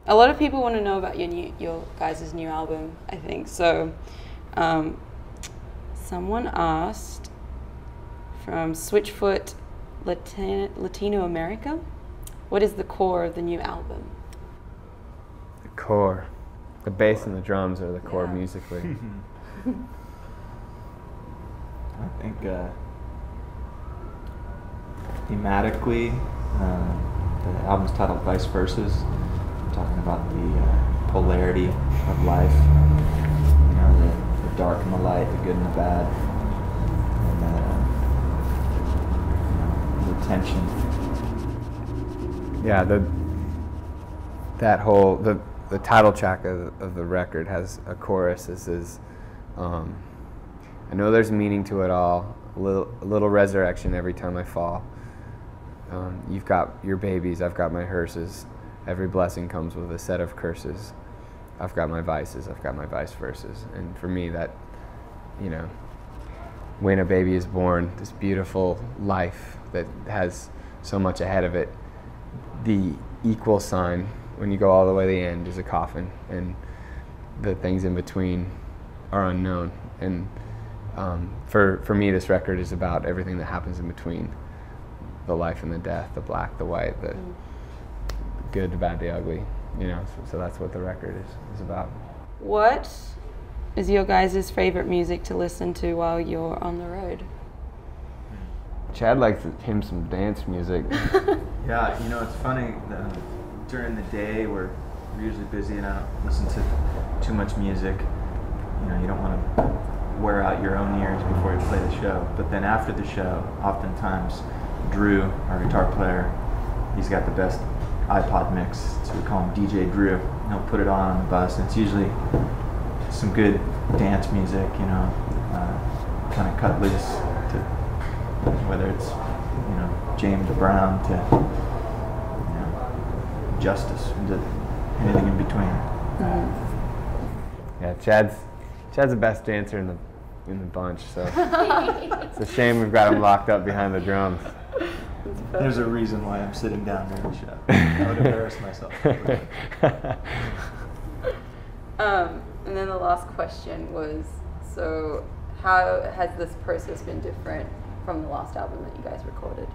a lot of people want to know about your guys' new album, I think. So, someone asked from Switchfoot, Latino America, what is the core of the new album? The core. The bass and the drums are the core musically. I think thematically, the album's titled Vice Verses, talking about the polarity of life, you know, the dark and the light, the good and the bad, and the tension. Yeah, the title track of the record has a chorus. This is, I know there's meaning to it all. A little resurrection every time I fall. You've got your babies, I've got my hearses. Every blessing comes with a set of curses. I've got my vices, I've got my vice verses. And for me, that, you know, when a baby is born, this beautiful life that has so much ahead of it, the equal sign when you go all the way to the end is a coffin, and the things in between are unknown. And for me, this record is about everything that happens in between, the life and the death, the black, the white, the good, the bad, the ugly, you know, so that's what the record is about. What is your guys' favorite music to listen to while you're on the road? Chad likes him some dance music. Yeah, you know, it's funny, during the day we're usually busy and I don't listen to too much music. You know, you don't want to wear out your own ears before you play the show. But then after the show, oftentimes Drew, our guitar player, he's got the best iPod mix, so we call him DJ Drew. And he'll put it on the bus, and it's usually some good dance music, you know, kind of cut loose, to whether it's, you know, James Brown to, you know, Justice, to anything in between. Yeah, Chad's the best dancer in the bunch, so it's a shame we've got him locked up behind the drums. There's a reason why I'm sitting down during the show. I would embarrass myself. And then the last question was, so how has this process been different from the last album that you guys recorded?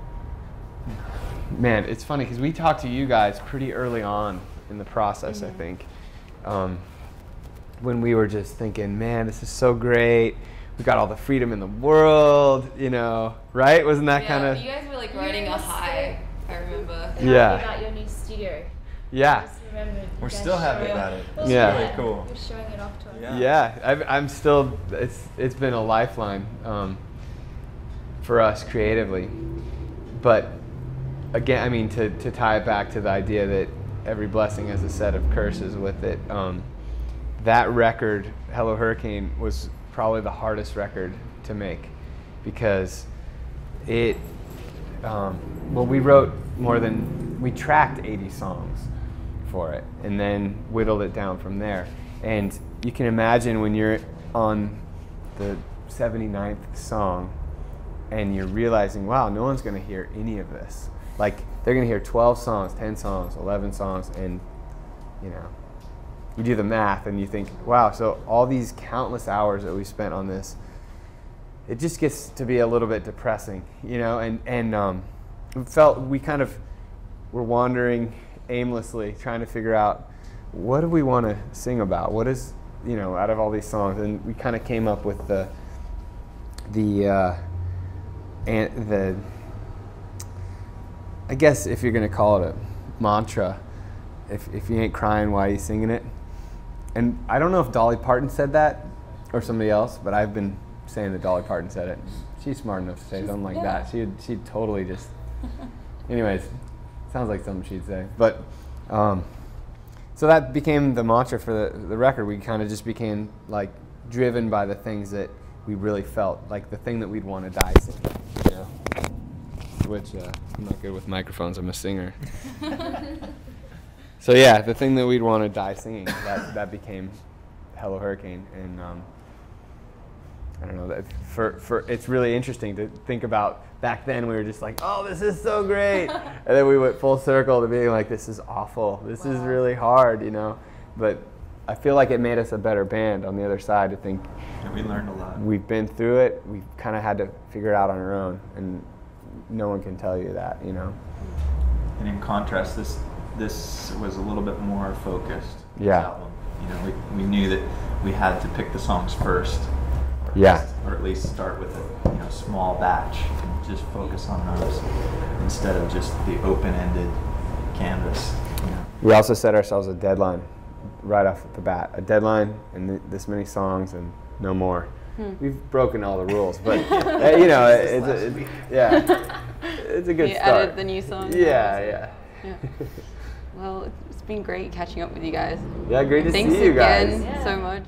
Man, it's funny because we talked to you guys pretty early on in the process, I think. When we were just thinking, man, this is so great. We got all the freedom in the world, you know, right? Wasn't that kind of... You guys were like riding a high, I remember. Yeah. About your new studio. Yeah. I just remember We're still happy about it. It's Yeah. really cool. You're showing it off to us. Yeah, I'm still, it's been a lifeline for us creatively. But again, I mean, to tie it back to the idea that every blessing has a set of curses with it, that record, Hello Hurricane, was probably the hardest record to make because it, well, we tracked 80 songs for it and then whittled it down from there. And you can imagine when you're on the 79th song and you're realizing, wow, no one's going to hear any of this. Like, they're going to hear 12 songs, 10 songs, 11 songs, and, you know, you do the math and you think, wow, so all these countless hours that we spent on this, it just gets to be a little bit depressing, you know, and felt we kind of were wandering aimlessly trying to figure out what do we want to sing about? What is, you know, out of all these songs? And we kind of came up with the I guess if you're going to call it a mantra, if you ain't crying, why are you singing it? And I don't know if Dolly Parton said that or somebody else, but I've been saying that Dolly Parton said it. She's smart enough to say something like that. She'd totally just, anyways, sounds like something she'd say. But so that became the mantra for the record. We kind of just became like driven by the things that we really felt, like the thing that we'd want to die singing, you know? Which I'm not good with microphones. I'm a singer. So yeah, the thing that we'd want to die singing, that became Hello Hurricane, and I don't know, that for it's really interesting to think about. Back then we were just like, oh, this is so great, and then we went full circle to being like, this is awful, this is really hard, you know. But I feel like it made us a better band on the other side to think. And we learned a lot. We've been through it. We've kind of had to figure it out on our own, and no one can tell you that, you know. And in contrast, this was a little bit more focused. This Yeah. album. You know, we knew that we had to pick the songs first. Or at least start with a small batch and just focus on those instead of just the open-ended canvas. You know. We also set ourselves a deadline right off the bat. A deadline and this many songs and no more. We've broken all the rules, but you know, it's a good You start. added the new song. Yeah. Well, it's been great catching up with you guys. Yeah, great to Thanks see you guys. again so much.